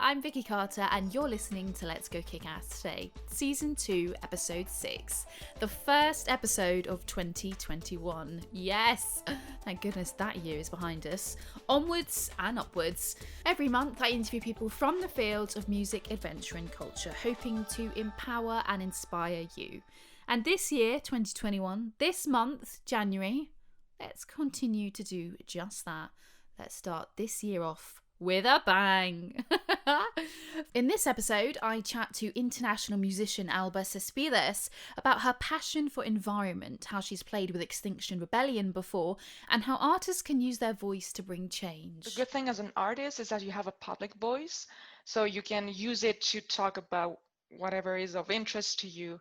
I'm Vicky Carter and you're listening to Let's Go Kickass today, Season 2, Episode 6, the first episode of 2021. Yes! Thank goodness that year is behind us. Onwards and upwards. Every month I interview people from the fields of music, adventure and culture, hoping to empower and inspire you. And this year, 2021, this month, January, let's continue to do just that. Let's start this year off with a bang. In this episode, I chat to international musician Alba Cespedes about her passion for environment, how she's played with Extinction Rebellion before, and how artists can use their voice to bring change. The good thing as an artist is that you have a public voice, so you can use it to talk about whatever is of interest to you.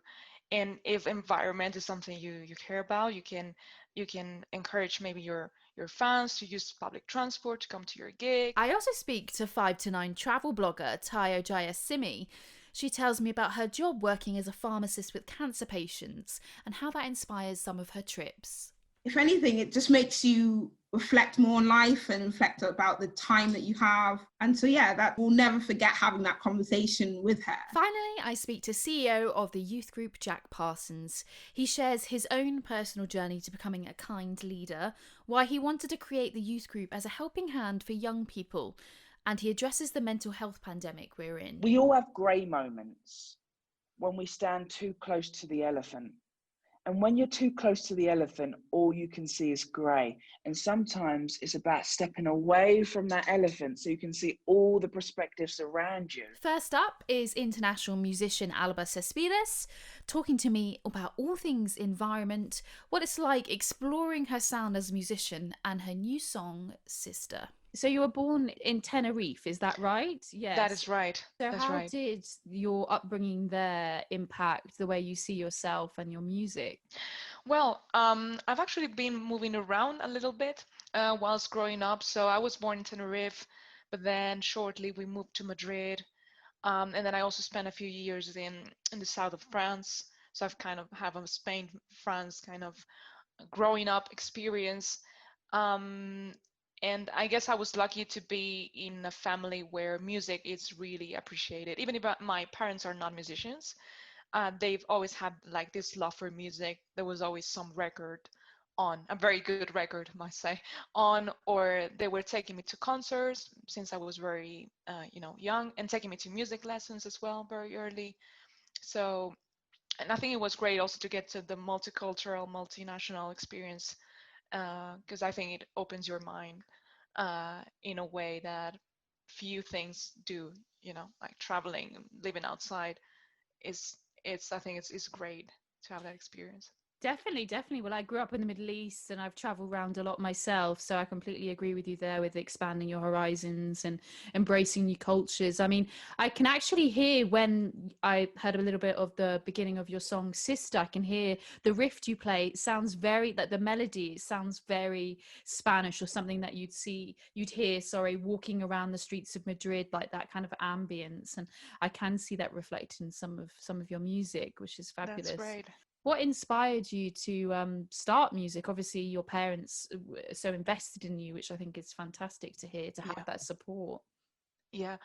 And if environment is something you care about, you can encourage maybe your fans to use public transport to come to your gig. I also speak to 5 to 9 travel blogger Tayo Jaiyesimi. She tells me about her job working as a pharmacist with cancer patients and how that inspires some of her trips. If anything, it just makes you reflect more on life and reflect about the time that you have. And so, yeah, that we'll never forget having that conversation with her. Finally, I speak to CEO of the youth group Jack Parsons. He shares his own personal journey to becoming a kind leader, why he wanted to create the youth group as a helping hand for young people, and he addresses the mental health pandemic we're in. We all have grey moments when we stand too close to the elephant. And when you're too close to the elephant, all you can see is grey. And sometimes it's about stepping away from that elephant so you can see all the perspectives around you. First up is international musician Alba Cespedes, talking to me about all things environment, what it's like exploring her sound as a musician, and her new song, Sister. So you were born in Tenerife, is that right? Yes. That is right. So how did your upbringing there impact the way you see yourself and your music? Well, I've actually been moving around a little bit whilst growing up. So I was born in Tenerife, but then shortly we moved to Madrid. And then I also spent a few years in the south of France. So I've kind of have a Spain, France kind of growing up experience. And I guess I was lucky to be in a family where music is really appreciated. Even if my parents are not musicians, they've always had like this love for music. There was always some record on, a very good record, I must say, on, or they were taking me to concerts since I was very, young, and taking me to music lessons as well very early. So, and I think it was great also to get to the multicultural, multinational experience, because I think it opens your mind in a way that few things do, like traveling, living outside I think it's great to have that experience. Definitely. Well, I grew up in the Middle East and I've traveled around a lot myself. So I completely agree with you there with expanding your horizons and embracing new cultures. I mean, I can actually hear when I heard a little bit of the beginning of your song, Sister, I can hear the riff you play. It sounds very, like the melody, it sounds very Spanish or something that you'd hear, walking around the streets of Madrid, like that kind of ambience. And I can see that reflected in some of your music, which is fabulous. That's great. What inspired you to start music? Obviously, your parents were so invested in you, which I think is fantastic to hear, to have that support. Yeah.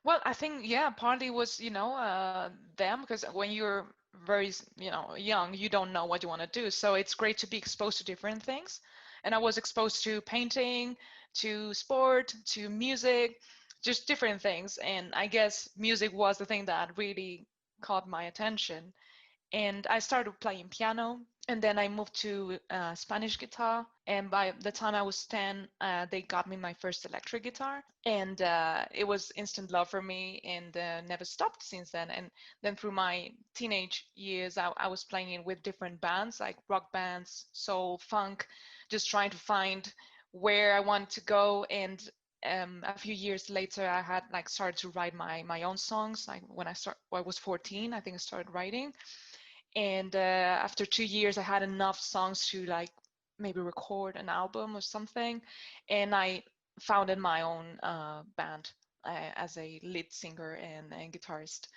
Well, I think, partly was, them, because when you're very, young, you don't know what you want to do. So it's great to be exposed to different things. And I was exposed to painting, to sport, to music, just different things. And I guess music was the thing that really caught my attention. And I started playing piano, and then I moved to Spanish guitar. And by the time I was 10, they got me my first electric guitar. And it was instant love for me, and never stopped since then. And then through my teenage years, I was playing with different bands, like rock bands, soul, funk, just trying to find where I wanted to go. And a few years later, I had started to write my own songs. Like when I was 14, I think I started writing. And after 2 years, I had enough songs to maybe record an album or something. And I founded my own band as a lead singer and guitarist.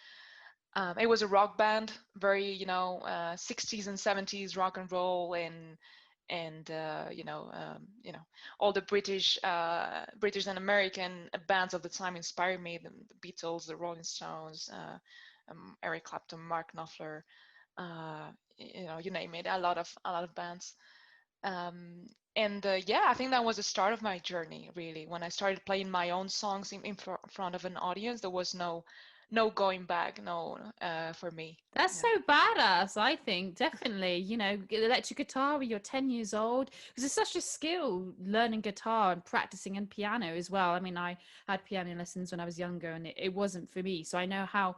It was a rock band, very, 60s and 70s rock and roll. And and all the British and American bands of the time inspired me. The Beatles, the Rolling Stones, Eric Clapton, Mark Knopfler, you name it. A lot of bands. Yeah, I think that was the start of my journey, really. When I started playing my own songs in front of an audience, there was no going back, no, for me. That's so badass, I think. Definitely, electric guitar when you're 10 years old, because it's such a skill learning guitar and practicing and piano as well. I mean, I had piano lessons when I was younger, and it wasn't for me. So I know how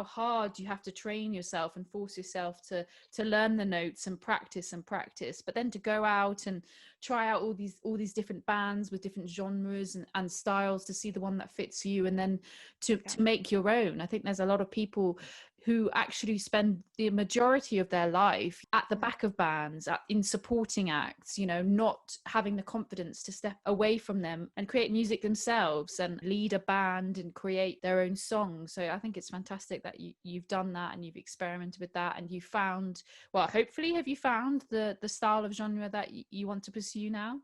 hard you have to train yourself and force yourself to learn the notes and practice and practice. But then to go out and try out all these different bands with different genres and styles to see the one that fits you, and then to make your own. I think there's a lot of people who actually spend the majority of their life at the back of bands, in supporting acts, not having the confidence to step away from them and create music themselves and lead a band and create their own songs. So I think it's fantastic that you've done that and you've experimented with that, and you found, well, hopefully, have you found the style of genre that you want to pursue now?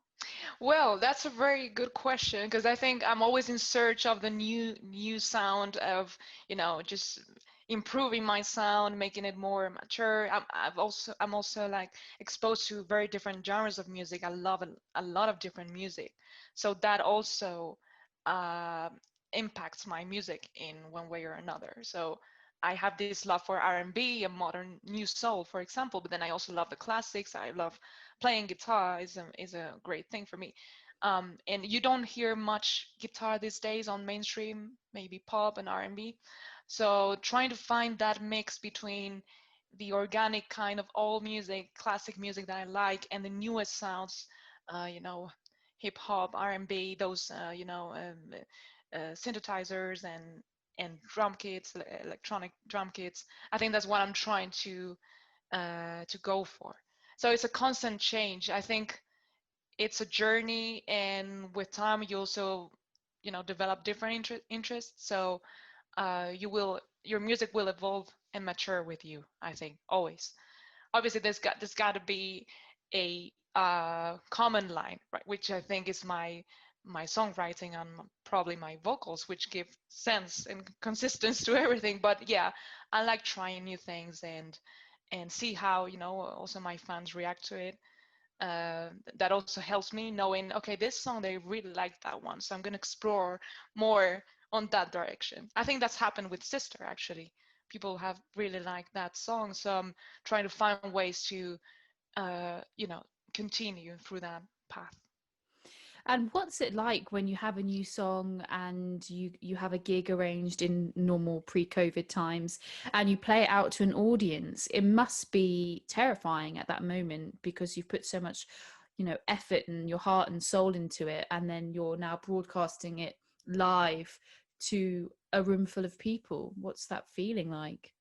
Well, that's a very good question, because I think I'm always in search of the new sound of, just improving my sound, making it more mature. I'm also like exposed to very different genres of music. I love a lot of different music, so that also uh, impacts my music in one way or another. So I have this love for R&B and modern new soul, for example, but then I also love the classics. I love playing guitar is a great thing for me. And you don't hear much guitar these days on mainstream, maybe pop and R&B. So trying to find that mix between the organic kind of old music, classic music that I like, and the newest sounds, hip hop, R&B, those, synthesizers and drum kits, electronic drum kits. I think that's what I'm trying to go for. So it's a constant change. I think it's a journey, and with time you also, develop different interests. So your music will evolve and mature with you, I think, always. Obviously there's got to be a common line, right, which I think is my songwriting and probably my vocals, which give sense and consistency to everything. But yeah, I like trying new things and see how, also my fans react to it. That also helps me knowing, okay, this song, they really like that one, so I'm going to explore more on that direction. I think that's happened with Sister, actually. People have really liked that song, so I'm trying to find ways to continue through that path. And what's it like when you have a new song and you have a gig arranged in normal pre-COVID times and you play it out to an audience? It must be terrifying at that moment, because you've put so much, effort and your heart and soul into it, and then you're now broadcasting it live to a room full of people. What's that feeling like?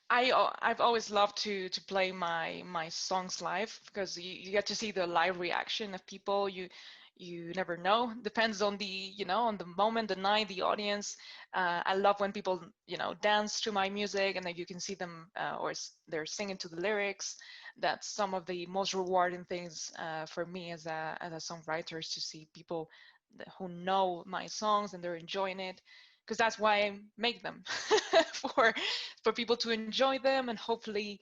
I've always loved to play my songs live, because you get to see the live reaction of people. You never know. Depends on on the moment, the night, the audience. I love when people dance to my music, and then you can see them or they're singing to the lyrics. That's some of the most rewarding things for me as a songwriter, is to see people who know my songs and they're enjoying it, because that's why I make them for people to enjoy them, and hopefully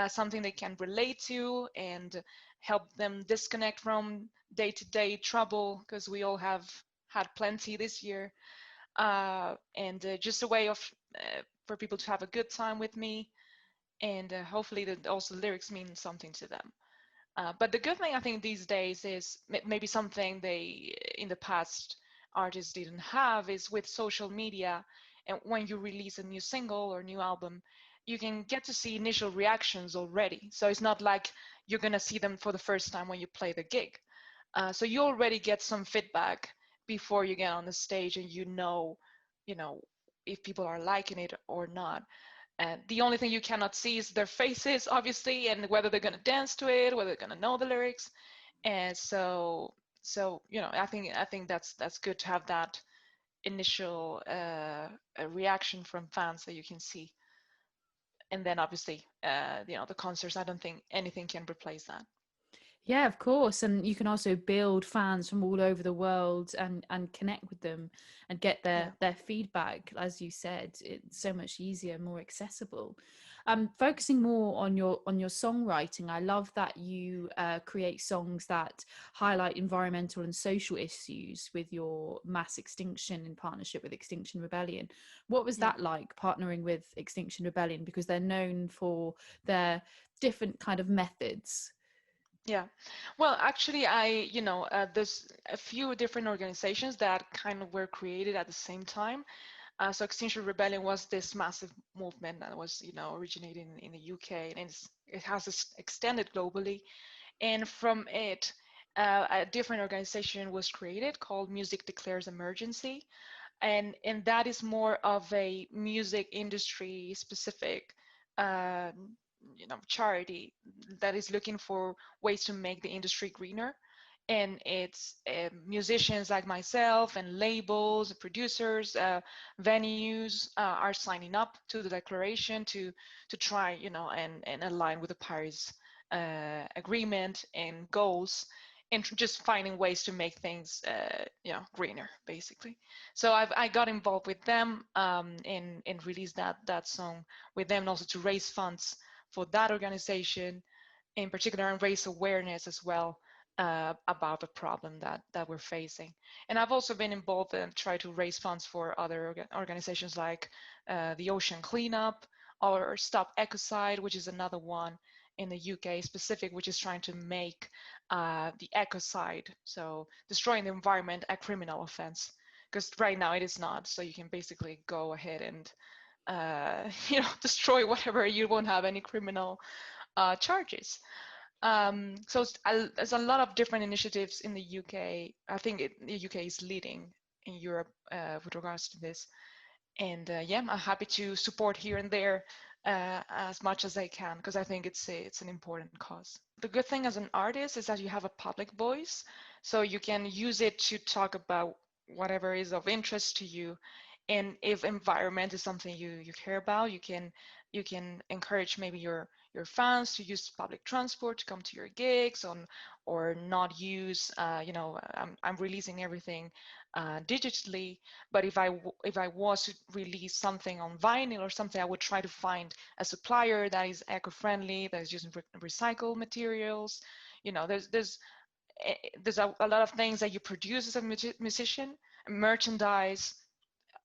something they can relate to and help them disconnect from day-to-day trouble, because we all have had plenty this year, and just a way of for people to have a good time with me, and hopefully that also lyrics mean something to them. But the good thing, I think, these days is maybe something they in the past artists didn't have, is with social media. And when you release a new single or new album, you can get to see initial reactions already. So it's not like you're going to see them for the first time when you play the gig. So you already get some feedback before you get on the stage, and you know, if people are liking it or not. And the only thing you cannot see is their faces, obviously, and whether they're going to dance to it, whether they're going to know the lyrics. And so I think that's good to have that initial reaction from fans that you can see. And then obviously, the concerts, I don't think anything can replace that. Yeah, of course. And you can also build fans from all over the world and connect with them and get Yeah. their feedback. As you said, it's so much easier, more accessible. Focusing more on your songwriting, I love that you create songs that highlight environmental and social issues with your mass extinction in partnership with Extinction Rebellion. What was Yeah. that like, partnering with Extinction Rebellion? Because they're known for their different kind of methods. Yeah. Well, actually, there's a few different organizations that kind of were created at the same time. So Extinction Rebellion was this massive movement that was, originating in the UK, and it has extended globally. And from it, a different organization was created called Music Declares Emergency, and that is more of a music industry specific uh, charity that is looking for ways to make the industry greener. And it's musicians like myself and labels, producers, venues are signing up to the declaration to try, and align with the Paris agreement and goals, and just finding ways to make things, greener, basically. So I got involved with them, and released that song with them, and also to raise funds for that organization in particular, and raise awareness as well about the problem that we're facing. And I've also been involved and tried to raise funds for other organizations like the Ocean Cleanup or Stop Ecocide, which is another one in the UK specific, which is trying to make the ecocide, so destroying the environment, a criminal offense. Because right now it is not. So you can basically go ahead and destroy whatever. You won't have any criminal charges. So there's a lot of different initiatives in the UK. I think the UK is leading in Europe with regards to this. And yeah, I'm happy to support here and there as much as I can, because I think it's an important cause. The good thing as an artist is that you have a public voice, so you can use it to talk about whatever is of interest to you. And if environment is something you care about, you can encourage maybe your fans to use public transport to come to your gigs, or not use. I'm releasing everything digitally, but if I was to release something on vinyl or something, I would try to find a supplier that is eco-friendly, that is using recycled materials. There's a lot of things that you produce as a musician, merchandise,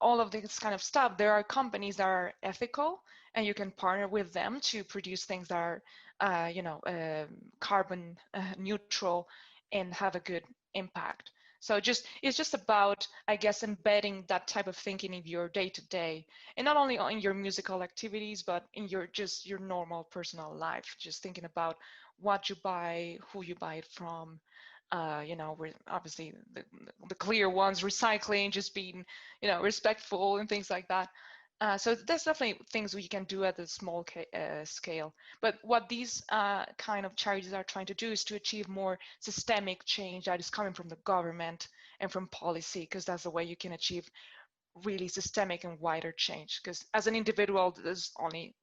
all of this kind of stuff. There are companies that are ethical, and you can partner with them to produce things that are, carbon neutral and have a good impact. So it's just about, I guess, embedding that type of thinking in your day to day, and not only in your musical activities, but in your normal personal life. Just thinking about what you buy, who you buy it from. We're obviously the clear ones, recycling, just being, respectful and things like that. So there's definitely things we can do at a small scale. But what these kind of charities are trying to do is to achieve more systemic change that is coming from the government and from policy, because that's the way you can achieve really systemic and wider change. Because as an individual, there's only,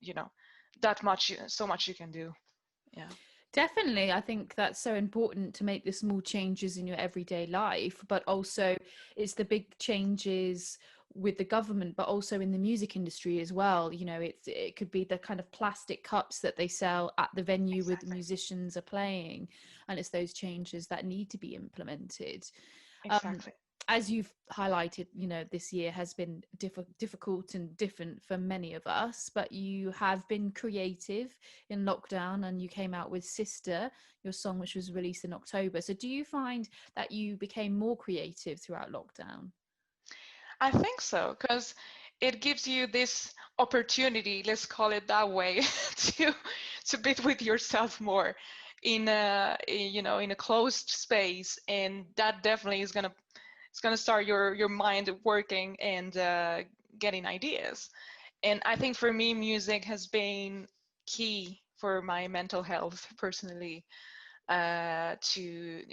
that much, so much you can do. Yeah. Definitely. I think that's so important to make the small changes in your everyday life, but also it's the big changes with the government, but also in the music industry as well. It could be the kind of plastic cups that they sell at the venue where the Exactly. musicians are playing, and it's those changes that need to be implemented. Um, Exactly. as you've highlighted, this year has been difficult and different for many of us, but you have been creative in lockdown, and you came out with Sister, your song, which was released in October. So do you find that you became more creative throughout lockdown? I think so, because it gives you this opportunity, let's call it that way, to be with yourself more in a closed space, and that definitely is gonna start your mind working and getting ideas. And I think for me, music has been key for my mental health personally, to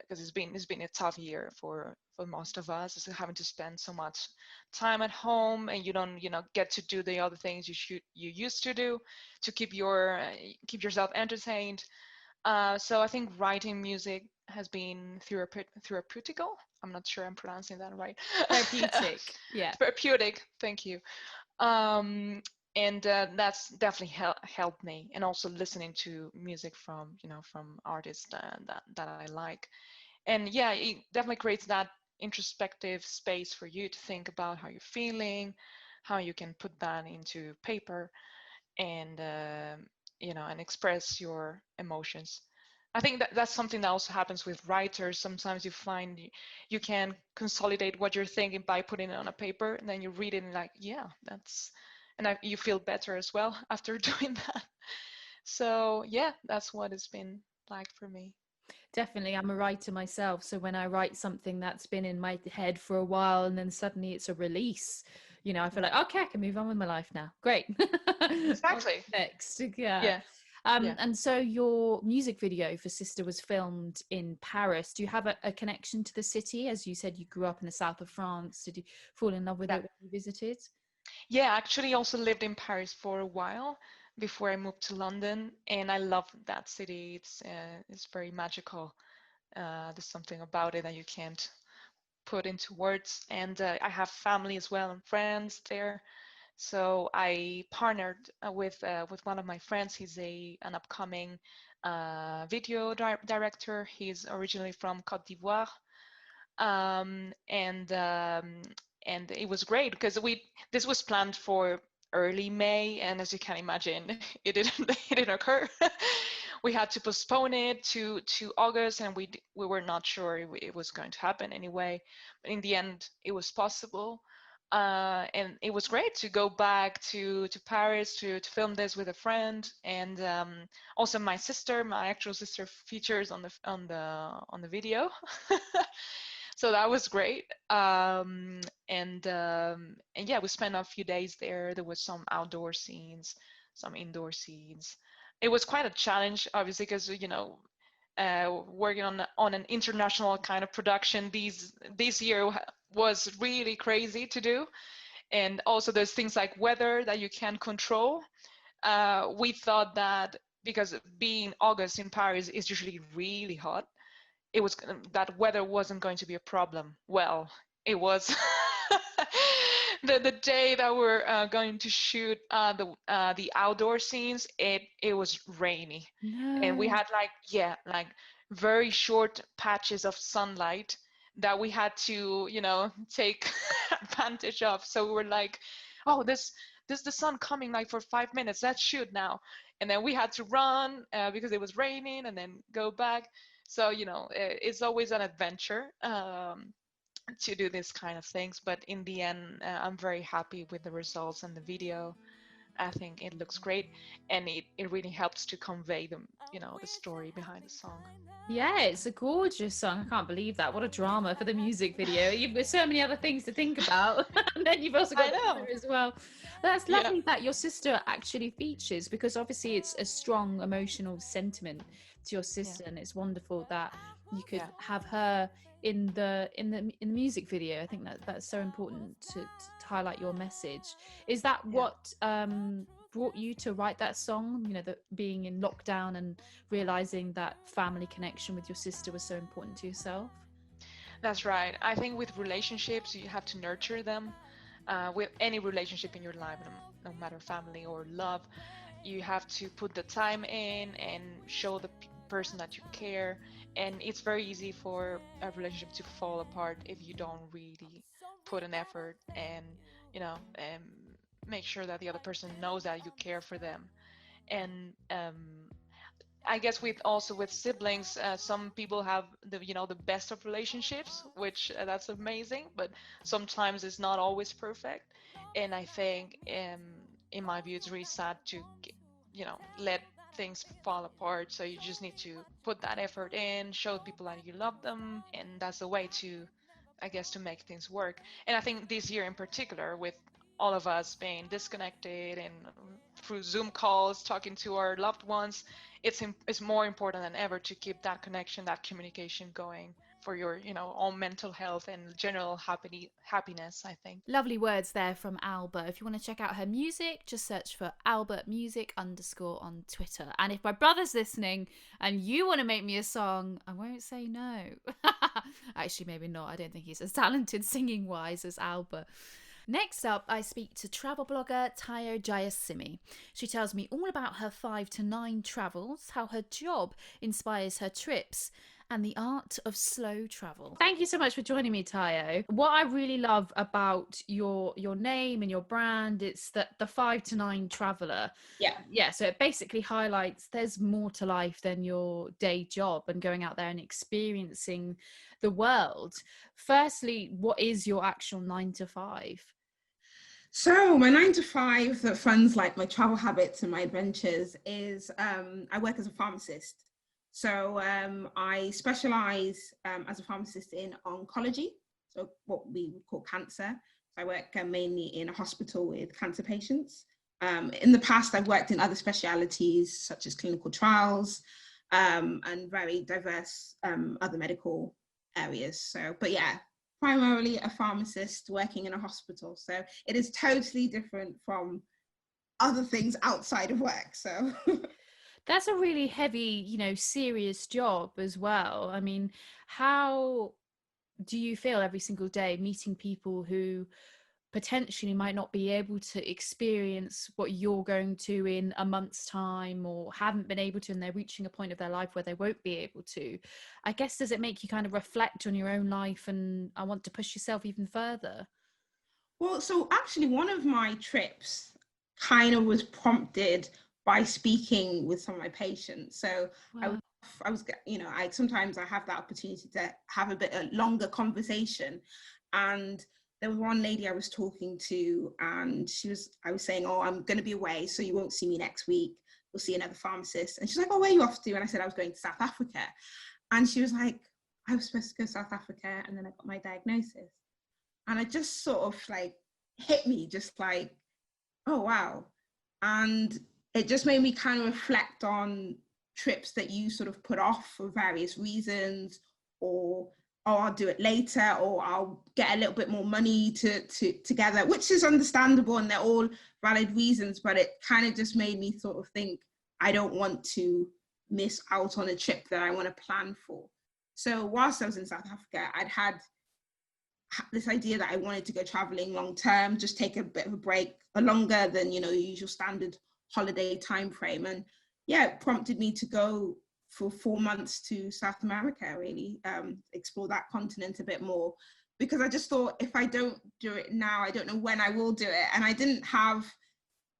because it's been a tough year for most of us, is having to spend so much time at home, and you don't get to do the other things you used to do to keep yourself entertained. So I think writing music has been therapeutical. I'm not sure I'm pronouncing that right. Therapeutic. Yeah. Therapeutic. Thank you. Um, and that's definitely helped me. And also listening to music from, from artists that I like. And yeah, it definitely creates that introspective space for you to think about how you're feeling, how you can put that into paper, and and express your emotions. I think that's something that also happens with writers. Sometimes you find you can consolidate what you're thinking by putting it on a paper, and then you read it and like, yeah, you feel better as well after doing that. So yeah, that's what it's been like for me. Definitely, I'm a writer myself, so when I write something that's been in my head for a while and then suddenly it's a release, I feel like, okay, I can move on with my life now. Great. Exactly. Next. Yeah. Yeah. Yeah. And so your music video for Sister was filmed in Paris. Do you have a connection to the city? As you said, you grew up in the south of France. Did you fall in love with Yeah. it when you visited? Yeah, I actually also lived in Paris for a while before I moved to London, and I love that city. It's very magical. There's something about it that you can't put into words. And I have family as well and friends there. So I partnered with one of my friends. He's an upcoming video director. He's originally from Côte d'Ivoire, um, and um, and it was great because this was planned for early May, and as you can imagine, it didn't it didn't occur. We had to postpone it to August, and we were not sure it was going to happen anyway. But in the end, it was possible. And it was great to go back to Paris to film this with a friend, and also my actual sister features on the video. So that was great. And yeah, we spent a few days there. There was some outdoor scenes, some indoor scenes. It was quite a challenge, obviously, because working on an international kind of production this year was really crazy to do. And also there's things like weather that you can't control. We thought that because being August in Paris is usually really hot, it was that weather wasn't going to be a problem. Well, it was. The day that we're going to shoot the outdoor scenes, it was rainy, and we No. had like very short patches of sunlight that we had to take advantage of. So we were like, oh, this the sun coming like for 5 minutes. Let's shoot now. And then we had to run because it was raining, and then go back. So it's always an adventure to do this kind of things. But in the end, I'm very happy with the results and the video. I think it looks great, and it really helps to convey the story behind the song. Yeah, it's a gorgeous song. I can't believe that. What a drama for the music video. You've got so many other things to think about. And then you've also got the color as well. That's lovely that your sister actually features, because obviously it's a strong emotional sentiment to your sister, and it's wonderful that you could have her in the music video. I think that's so important to highlight your message. Is that what brought you to write that song? That being in lockdown and realizing that family connection with your sister was so important to yourself? That's right. I think with relationships, you have to nurture them. With any relationship in your life, no matter family or love, you have to put the time in and show the person that you care. And it's very easy for a relationship to fall apart if you don't really put an effort and and make sure that the other person knows that you care for them. And I guess with siblings, some people have the best of relationships, which that's amazing, but sometimes it's not always perfect. And I think, in my view, it's really sad to let things fall apart. So you just need to put that effort in, show people that you love them, and that's the way to, I guess, to make things work. And I think this year in particular, with all of us being disconnected and through Zoom calls, talking to our loved ones, it's more important than ever to keep that connection, that communication going for your, you know, own mental health and general happiness, I think. Lovely words there from Alba. If you want to check out her music, just search for Alba Music _ on Twitter. And if my brother's listening and you want to make me a song, I won't say no. Actually, maybe not. I don't think he's as talented singing wise as Alba. Next up, I speak to travel blogger Tayo Jaiyesimi. She tells me all about her 5 to 9 travels, how her job inspires her trips, and the art of slow travel. Thank you so much for joining me, Tayo. What I really love about your name and your brand, it's that the 5 to 9 traveler. Yeah, so it basically highlights there's more to life than your day job and going out there and experiencing the world. Firstly, what is your actual 9 to 5? So my 9 to 5 that funds like my travel habits and my adventures is I work as a pharmacist. So I specialize as a pharmacist in oncology, so what we would call cancer. So I work mainly in a hospital with cancer patients. In the past, I've worked in other specialities such as clinical trials and very diverse other medical areas. So, but yeah, primarily a pharmacist working in a hospital. So it is totally different from other things outside of work. So that's a really heavy, you know, serious job as well. I mean, how do you feel every single day meeting people who potentially might not be able to experience what you're going to in a month's time, or haven't been able to, and they're reaching a point of their life where they won't be able to? I guess, does it make you kind of reflect on your own life and I want to push yourself even further? Well, so actually one of my trips kind of was prompted by speaking with some of my patients. So Wow. I was, you know, sometimes I have that opportunity to have a bit a longer conversation. And there was one lady I was talking to, and I was saying, oh, I'm going to be away, so you won't see me next week. We'll see another pharmacist. And she's like, oh, where are you off to? And I said, I was going to South Africa. And she was like, I was supposed to go to South Africa, and then I got my diagnosis. And it just sort of like hit me, just like, oh, wow. And it just made me kind of reflect on trips that you sort of put off for various reasons, or I'll do it later, or I'll get a little bit more money together, which is understandable, and they're all valid reasons. But it kind of just made me sort of think, I don't want to miss out on a trip that I want to plan for. So whilst I was in South Africa, I'd had this idea that I wanted to go traveling long term, just take a bit of a break, longer than, you know, the usual standard holiday time frame. And yeah, it prompted me to go for 4 months to South America, really explore that continent a bit more, because I just thought, if I don't do it now, I don't know when I will do it. And I didn't have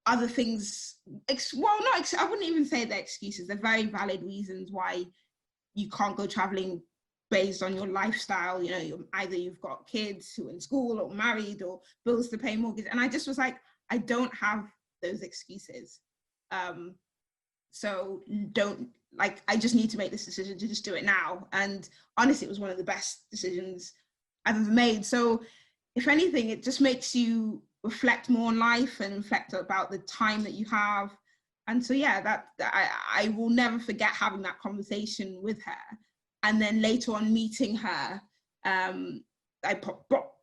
other things, I wouldn't even say they're excuses. They're very valid reasons why you can't go traveling based on your lifestyle. You know, either you've got kids who are in school or married or bills to pay, mortgage. And I just was like, I don't have those excuses. So I just need to make this decision to just do it now. And honestly, it was one of the best decisions I've ever made. So if anything, it just makes you reflect more on life and reflect about the time that you have. And so, yeah, I will never forget having that conversation with her. And then later on meeting her, I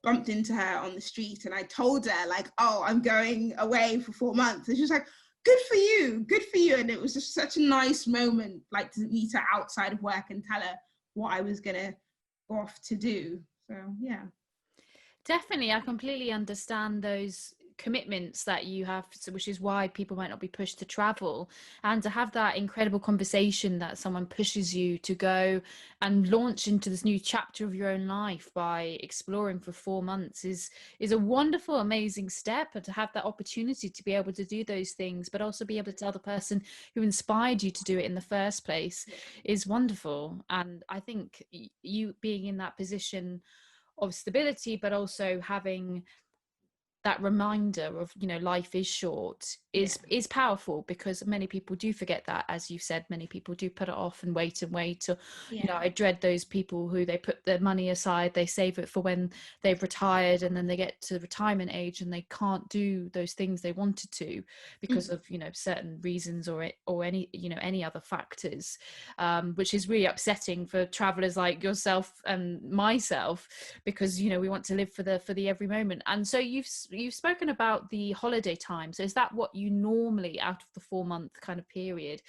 bumped into her on the street, and I told her, like, oh, I'm going away for 4 months. And she was like, good for you. And it was just such a nice moment, like, to meet her outside of work and tell her what I was going to go off to do. So, yeah. Definitely, I completely understand those commitments that you have, which is why people might not be pushed to travel. And to have that incredible conversation that someone pushes you to go and launch into this new chapter of your own life by exploring for 4 months is a wonderful, amazing step. And to have that opportunity to be able to do those things, but also be able to tell the person who inspired you to do it in the first place, is wonderful. And I think you being in that position of stability, but also having that reminder of, you know, life is short is powerful, because many people do forget that. As you said, many people do put it off and wait or, you know, I dread those people who they put their money aside, they save it for when they've retired, and then they get to retirement age and they can't do those things they wanted to because of, you know, certain reasons or any, you know, any other factors, which is really upsetting for travelers like yourself and myself, because, you know, we want to live for the every moment. And so you've spoken about the holiday time. So is that what you normally, out of the 4-month kind of period,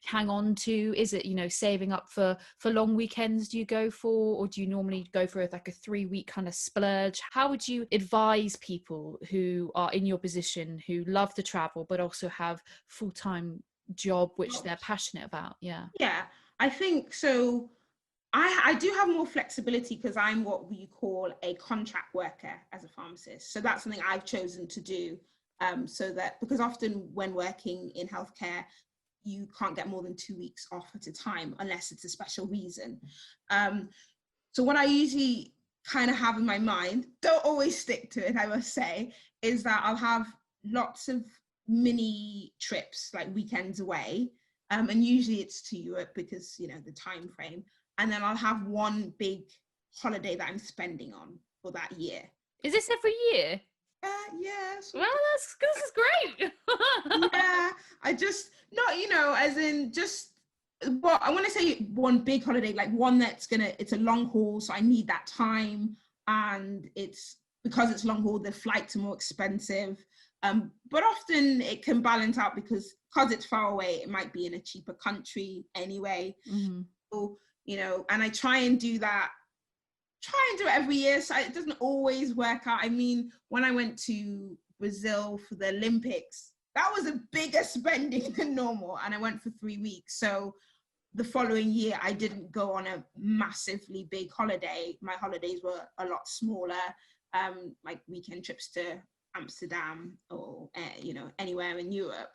hang on to? Is it, you know, saving up for long weekends do you go for, or do you normally go for like a 3-week kind of splurge? How would you advise people who are in your position, who love to travel but also have full-time job which they're passionate about? Yeah I think so. I do have more flexibility because I'm what we call a contract worker as a pharmacist. So that's something I've chosen to do, so that, because often when working in healthcare, you can't get more than 2 weeks off at a time unless it's a special reason. So what I usually kind of have in my mind, don't always stick to it, I must say, is that I'll have lots of mini trips, like weekends away. And usually it's to Europe because, you know, the time frame. And then I'll have one big holiday that I'm spending on for that year. Is this every year? Yes. Well, this is great. Yeah, I just, not, you know, as in just, well, I want to say one big holiday, like one that's it's a long haul, so I need that time, and it's, because it's long haul, the flights are more expensive, but often it can balance out because it's far away, it might be in a cheaper country anyway. So, you know, and I try and do it every year, so it doesn't always work out. I mean, when I went to Brazil for the Olympics, that was a bigger spending than normal, and I went for 3 weeks. So the following year, I didn't go on a massively big holiday. My holidays were a lot smaller, like weekend trips to Amsterdam or you know, anywhere in Europe.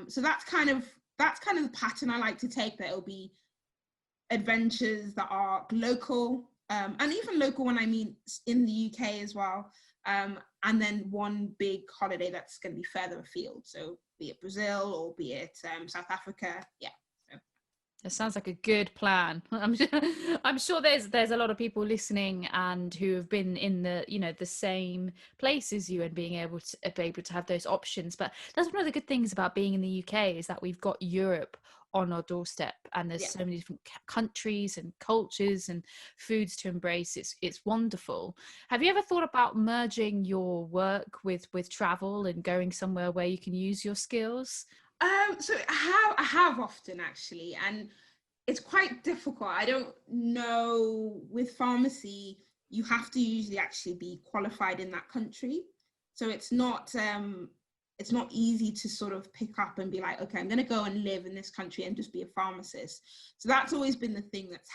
So that's kind of the pattern I like to take. That it'll be adventures that are local, and even local when I mean in the UK as well, and then one big holiday that's going to be further afield, so be it Brazil or be it South Africa. It sounds like a good plan. I'm sure there's a lot of people listening and who have been in the, you know, the same place as you and being able to have those options. But that's one of the good things about being in the UK, is that we've got Europe on our doorstep, and there's so many different countries and cultures and foods to embrace. It's wonderful. Have you ever thought about merging your work with travel and going somewhere where you can use your skills? So I have often, actually, and it's quite difficult. I don't know, with pharmacy, you have to usually actually be qualified in that country. So it's not easy to sort of pick up and be like, okay, I'm going to go and live in this country and just be a pharmacist. So that's always been the thing that's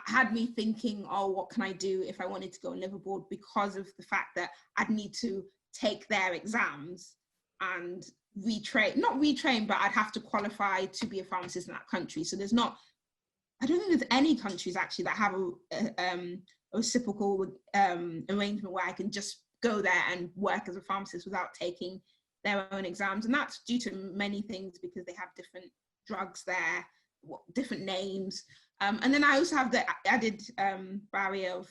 had me thinking, oh, what can I do if I wanted to go and live abroad, because of the fact that I'd need to take their exams and not retrain, but I'd have to qualify to be a pharmacist in that country. So I don't think there's any countries actually that have a reciprocal arrangement where I can just go there and work as a pharmacist without taking their own exams. And that's due to many things, because they have different drugs there, different names. And then I also have the added barrier of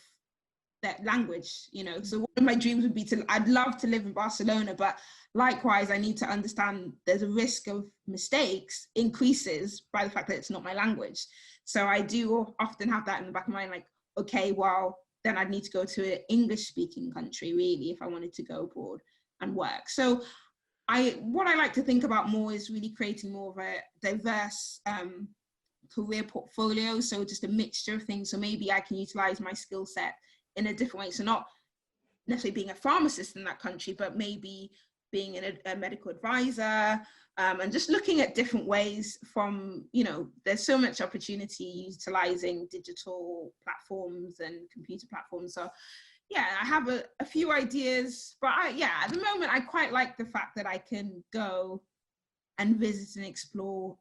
that language, you know. So one of my dreams would be I'd love to live in Barcelona, but likewise, I need to understand there's a risk of mistakes increases by the fact that it's not my language. So I do often have that in the back of my mind, like, okay, well, then I'd need to go to an English-speaking country, really, if I wanted to go abroad and work. So what I like to think about more is really creating more of a diverse career portfolio. So just a mixture of things. So maybe I can utilize my skill set in a different way. So not necessarily being a pharmacist in that country, but maybe being a medical advisor, and just looking at different ways from, you know, there's so much opportunity utilizing digital platforms and computer platforms. So yeah, I have a few ideas, but at the moment, I quite like the fact that I can go and visit and explore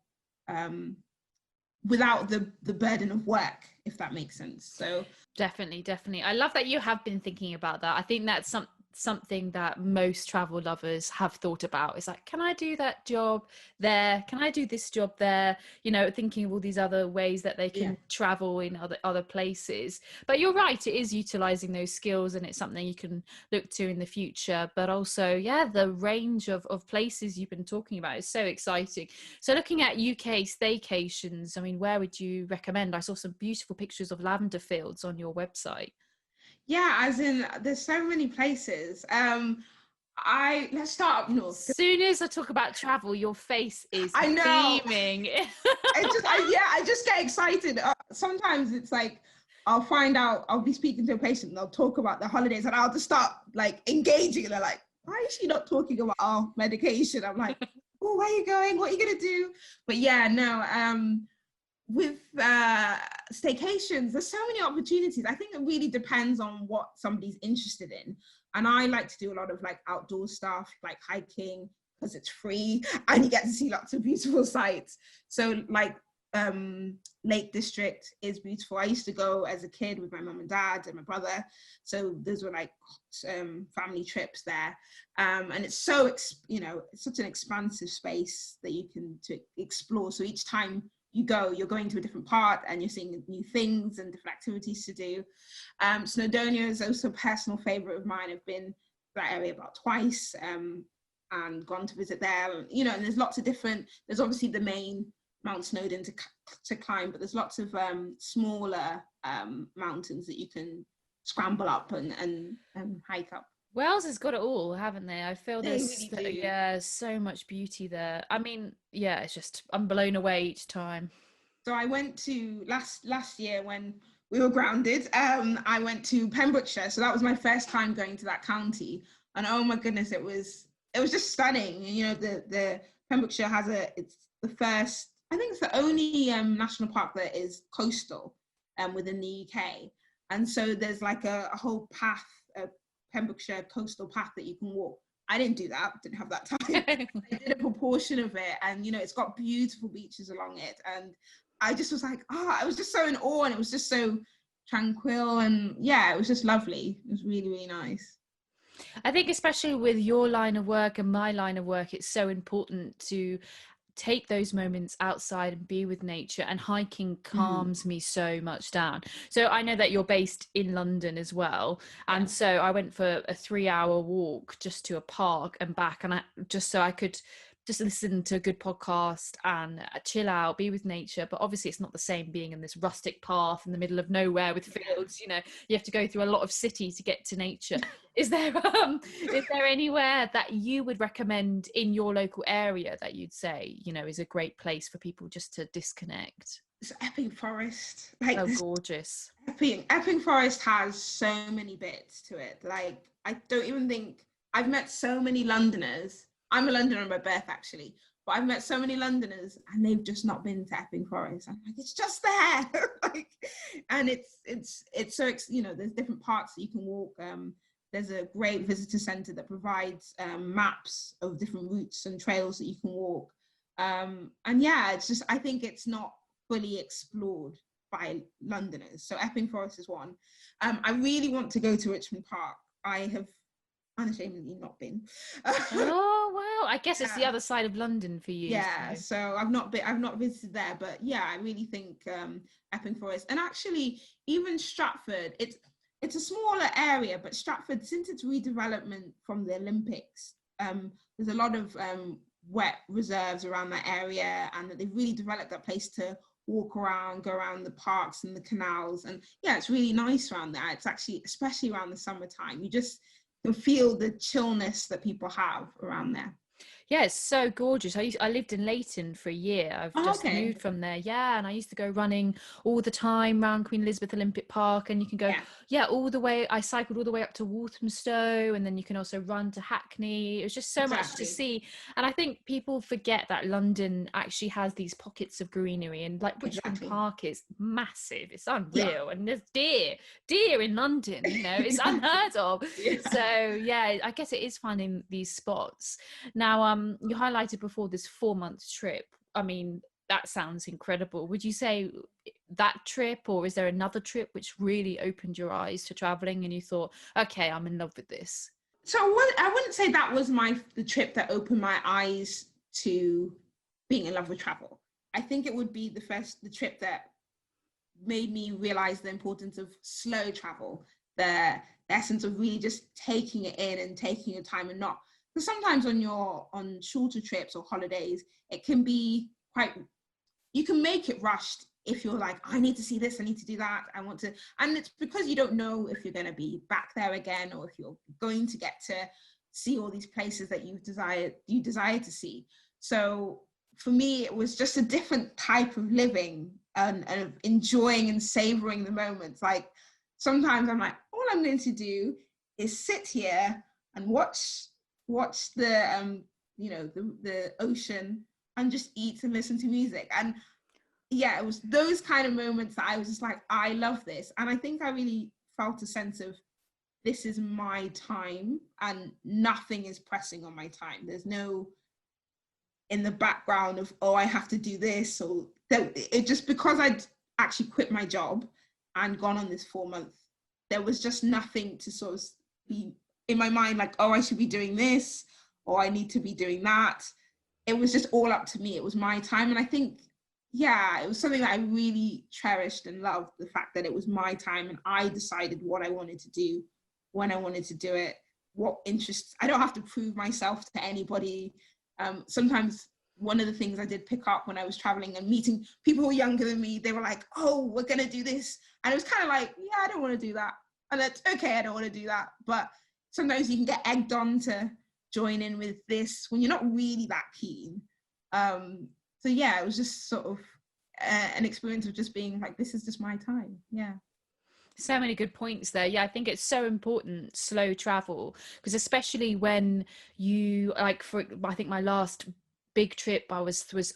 without the burden of work, if that makes sense. So definitely. I love that you have been thinking about that. I think that's something that most travel lovers have thought about. It's like, can I do that job there? Can I do this job there? You know, thinking of all these other ways that they can travel in other places. But you're right, it is utilizing those skills, and it's something you can look to in the future. But also, yeah, the range of places you've been talking about is so exciting. So looking at UK staycations, I mean, where would you recommend? I saw some beautiful pictures of lavender fields on your website. Yeah, as in, there's so many places. Let's start up north. As soon as I talk about travel, your face is I know. beaming. I just get excited. Sometimes it's like, I'll be speaking to a patient and they'll talk about their holidays and I'll just start like engaging, and they're like, why is she not talking about our medication? I'm like, oh, where are you going? What are you gonna do? But yeah, no, with staycations, there's so many opportunities. I think it really depends on what somebody's interested in. And I like to do a lot of like outdoor stuff, like hiking, because it's free and you get to see lots of beautiful sights. So like Lake District is beautiful. I used to go as a kid with my mum and dad and my brother. So those were like family trips there. And it's so, it's such an expansive space that you can to explore. So each time you go, you're going to a different part and you're seeing new things and different activities to do. Snowdonia is also a personal favorite of mine. I've been to that area about twice and gone to visit there. And there's lots of different, there's obviously the main Mount Snowdon to climb, but there's lots of smaller mountains that you can scramble up and hike up. Wales has got it all, haven't they? I feel there's really so much beauty there. I mean, yeah, it's just, I'm blown away each time. So I went to last year when we were grounded. I went to Pembrokeshire, so that was my first time going to that county, and oh my goodness, it was just stunning. The Pembrokeshire it's the first, I think it's the only national park that is coastal within the UK, and so there's like a whole path, a Pembrokeshire coastal path that you can walk. I didn't do that, didn't have that time. I did a proportion of it, and it's got beautiful beaches along it, and I just was like, I was just so in awe, and it was just so tranquil, and yeah, it was just lovely. It was really, really nice. I think especially with your line of work and my line of work, it's so important to take those moments outside and be with nature, and hiking calms me so much down. So I know that you're based in London as well, and so I went for a 3-hour walk just to a park and back, and I could just listen to a good podcast and chill out, be with nature. But obviously it's not the same being in this rustic path in the middle of nowhere with fields. You have to go through a lot of city to get to nature. Is there anywhere that you would recommend in your local area that you'd say is a great place for people just to disconnect? It's Epping Forest. Gorgeous. Epping Forest has so many bits to it. Like, I don't even think I've met so many Londoners. I'm a Londoner by birth, actually, but I've met so many Londoners and they've just not been to Epping Forest. I'm like, it's just there. And it's so, there's different parts that you can walk. There's a great visitor centre that provides maps of different routes and trails that you can walk. And yeah, it's just, I think it's not fully explored by Londoners. So Epping Forest is one. I really want to go to Richmond Park. I have unashamedly not been. Oh wow, I guess it's the other side of London for you. So I've not visited there, but yeah, I really think Epping Forest, and actually even Stratford, it's a smaller area, but Stratford, since its redevelopment from the Olympics, there's a lot of wet reserves around that area, and they've really developed that place to walk around, go around the parks and the canals, and yeah, it's really nice around there. It's actually, especially around the summertime, you just can feel the chillness that people have around there. Yeah, it's so gorgeous. I lived in Leighton for a year. I've just moved from there. Yeah, and I used to go running all the time around Queen Elizabeth Olympic Park, and you can go, all the way. I cycled all the way up to Walthamstow, and then you can also run to Hackney. It was just so much to see. And I think people forget that London actually has these pockets of greenery, and like Richmond Park is massive. It's unreal. And there's deer in London, it's unheard of. So yeah, I guess it is finding these spots. Now, you highlighted before this 4-month trip. I mean, that sounds incredible. Would you say that trip, or is there another trip which really opened your eyes to traveling and you thought, okay, I'm in love with this? So I wouldn't say that was the trip that opened my eyes to being in love with travel. I think it would be the trip that made me realize the importance of slow travel, the essence of really just taking it in and taking your time, and not, because sometimes on shorter trips or holidays, it can be you can make it rushed if you're like, I need to see this, I need to do that, I want to, and it's because you don't know if you're going to be back there again, or if you're going to get to see all these places that you desire to see. So for me, it was just a different type of living and of enjoying and savoring the moments. Like sometimes I'm like, all I'm going to do is sit here and watch the the ocean and just eat and listen to music. And yeah, it was those kind of moments that I was just like, I love this. And I think I really felt a sense of, this is my time and nothing is pressing on my time. There's no in the background of, oh, I have to do this, or it just, because I'd actually quit my job and gone on this 4-month, there was just nothing to sort of be in my mind like, oh, I should be doing this, or I need to be doing that. It was just all up to me. It was my time. And I think, yeah, it was something that I really cherished and loved, the fact that it was my time and I decided what I wanted to do, when I wanted to do it, what interests. I don't have to prove myself to anybody. Sometimes one of the things I did pick up when I was traveling and meeting people who were younger than me, they were like, oh, we're going to do this. And it was kind of like, yeah, I don't want to do that. And that's okay, I don't want to do that. But sometimes you can get egged on to join in with this when you're not really that keen. So yeah, it was just sort of an experience of just being like, this is just my time. Yeah. So many good points there. Yeah, I think it's so important, slow travel, because especially when you, like, I think my last big trip, I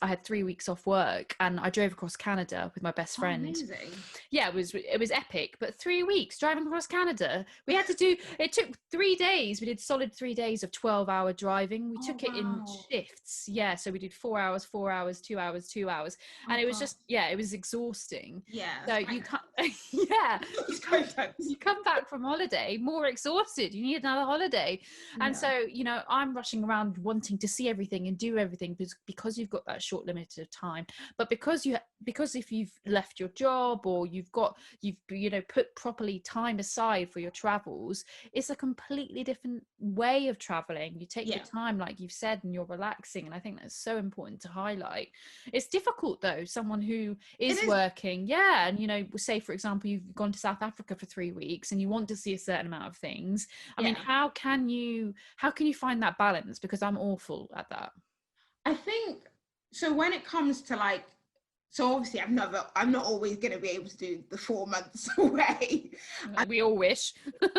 had 3 weeks off work and I drove across Canada with my best friend. Amazing. Yeah, it was epic. But 3 weeks driving across Canada, we had to do, it took 3 days. We did solid 3 days of 12-hour driving. We took it in shifts. Yeah, so we did 4 hours, 4 hours, 2 hours, 2 hours. And it was just, yeah, it was exhausting. Yeah. So you can't, yeah, you come back from holiday more exhausted. You need another holiday. And so, I'm rushing around wanting to see everything and do everything because you've got that short limited time. But because if you've left your job, or you've put properly time aside for your travels, it's a completely different way of traveling. You take your time, like you've said, and you're relaxing. And I think that's so important to highlight. It's difficult though, someone who is working, and say for example you've gone to South Africa for 3 weeks and you want to see a certain amount of things. I mean, how can you find that balance? Because I'm awful at that. I think so. When it comes to so obviously I'm not always going to be able to do the 4 months away. We all wish.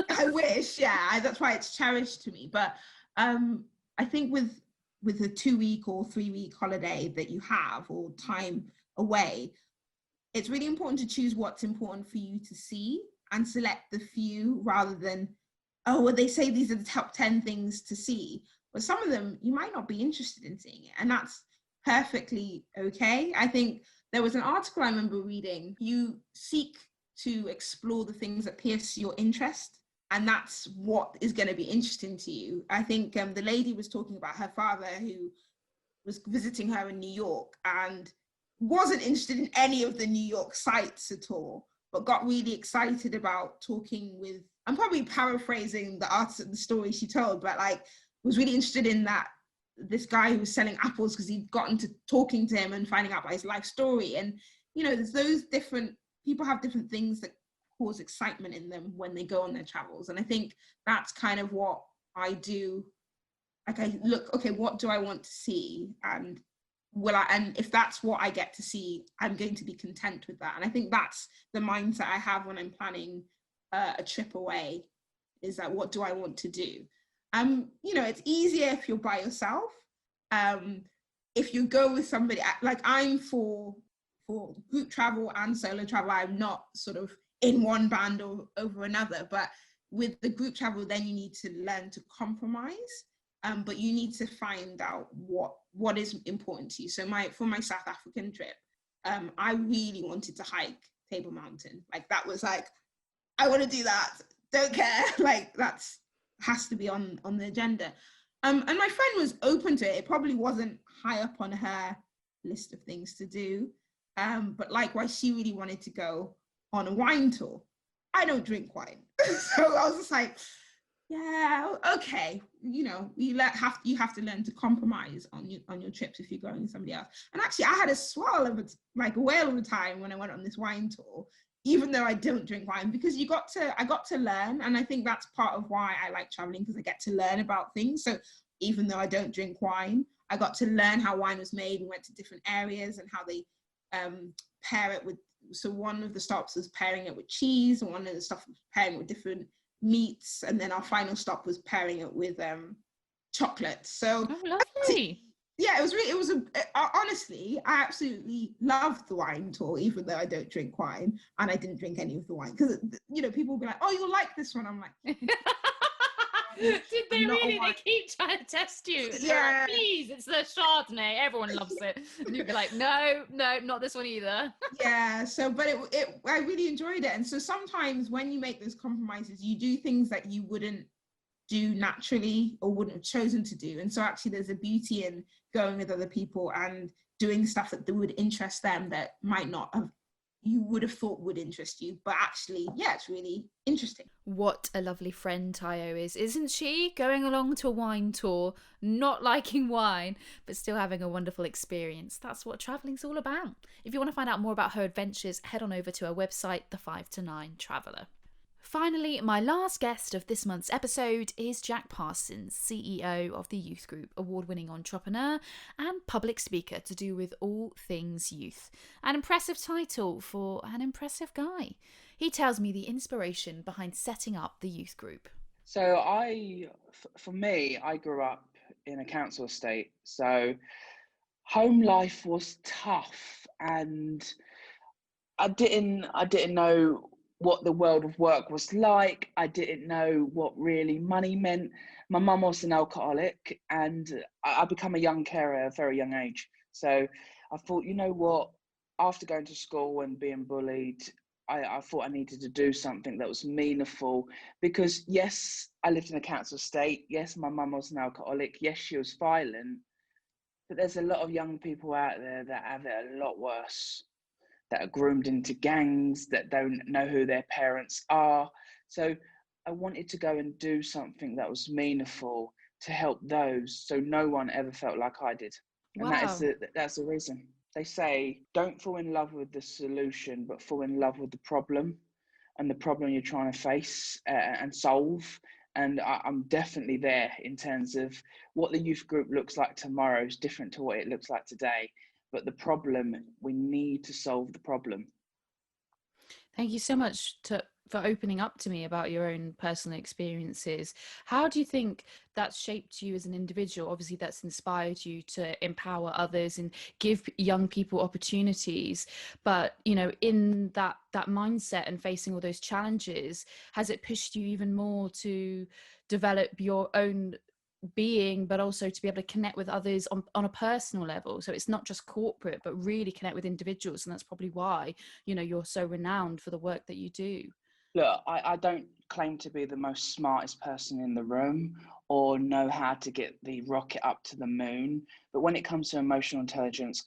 I wish, yeah. That's why it's cherished to me. But I think with a 2-week or 3-week holiday that you have, or time away, it's really important to choose what's important for you to see and select the few, rather than, oh, well, they say these are the top 10 things to see. But some of them you might not be interested in seeing it, and that's perfectly okay. I think there was an article I remember reading. You seek to explore the things that pierce your interest, and that's what is going to be interesting to you. I think the lady was talking about her father, who was visiting her in New York and wasn't interested in any of the New York sites at all, but got really excited about talking with, I'm probably paraphrasing the story she told, but was really interested in this guy who was selling apples, because he'd gotten to talking to him and finding out about his life story. And there's those different people have different things that cause excitement in them when they go on their travels. And I think that's kind of what I do. I look, okay, what do I want to see, and if that's what I get to see, I'm going to be content with that. And I think that's the mindset I have when I'm planning a trip away, is that, what do I want to do? It's easier if you're by yourself. If you go with somebody, like I'm for group travel and solo travel, I'm not sort of in one band or over another. But with the group travel, then you need to learn to compromise. But you need to find out what is important to you. So for my South African trip, I really wanted to hike Table Mountain. That was I want to do that. Don't care. That's has to be on the agenda. And my friend was open to it. It probably wasn't high up on her list of things to do. But likewise, she really wanted to go on a wine tour. I don't drink wine. So I was just like, yeah, okay. You know, you have to learn to compromise on your trips if you're going with somebody else. And actually, I had a swell of it, like a whale of a time when I went on this wine tour, even though I don't drink wine, because I got to learn. And I think that's part of why I like traveling, because I get to learn about things. So even though I don't drink wine, I got to learn how wine was made and went to different areas and how they pair it with. So one of the stops was pairing it with cheese, and one of the stops was pairing it with different meats, and then our final stop was pairing it with chocolate. So lovely. Yeah, honestly, I absolutely loved the wine tour, even though I don't drink wine, and I didn't drink any of the wine, because, you know, people will be like, oh, you'll like this one. I'm like, did they really? They keep trying to test you. Yeah. Like, please, it's the Chardonnay. Everyone loves it. And you'd be like, no, not this one either. Yeah. So, but I really enjoyed it. And so sometimes when you make those compromises, you do things that you wouldn't do naturally or wouldn't have chosen to do. And so actually there's a beauty in going with other people and doing stuff that would interest them that might not have, you would have thought would interest you, but actually, yeah, it's really interesting. What a lovely friend Tayo is, isn't she? Going along to a wine tour, not liking wine, but still having a wonderful experience. That's what travelling's all about. If you want to find out more about her adventures, head on over to her website, The 5 to 9 Traveller. Finally, my last guest of this month's episode is Jack Parsons, CEO of the Youth Group, award-winning entrepreneur and public speaker to do with all things youth. An impressive title for an impressive guy. He tells me the inspiration behind setting up the Youth Group. So for me, I grew up in a council estate. So home life was tough, and I didn't know what the world of work was like. I didn't know what really money meant. My mum was an alcoholic, and I became a young carer at a very young age. So I thought, you know what, after going to school and being bullied, I thought I needed to do something that was meaningful, because yes, I lived in a council estate. Yes, my mum was an alcoholic. Yes, she was violent, but there's a lot of young people out there that have it a lot worse, that are groomed into gangs, that don't know who their parents are. So I wanted to go and do something that was meaningful to help those, so no one ever felt like I did. Wow. And that's the reason. They say, don't fall in love with the solution, but fall in love with the problem, and the problem you're trying to face and solve. And I'm definitely there in terms of what the youth group looks like tomorrow is different to what it looks like today. But the problem, we need to solve the problem. Thank you so much for opening up to me about your own personal experiences. How do you think that's shaped you as an individual? Obviously, that's inspired you to empower others and give young people opportunities. But, you know, in that mindset and facing all those challenges, has it pushed you even more to develop your own being, but also to be able to connect with others on a personal level? So it's not just corporate, but really connect with individuals. And that's probably why, you know, you're so renowned for the work that you do. Look, I don't claim to be the most smartest person in the room or know how to get the rocket up to the moon. But when it comes to emotional intelligence,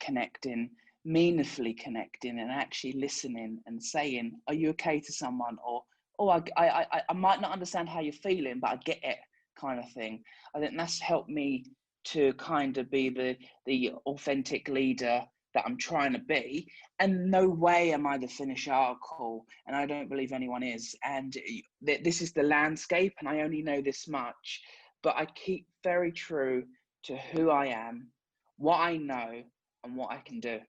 meaningfully connecting and actually listening and saying, are you okay to someone? Or, oh, I might not understand how you're feeling, but I get it, kind of thing. I think that's helped me to kind of be the authentic leader that I'm trying to be. And no way am I the finished article, and I don't believe anyone is. And this is the landscape, and I only know this much, but I keep very true to who I am, what I know, and what I can do.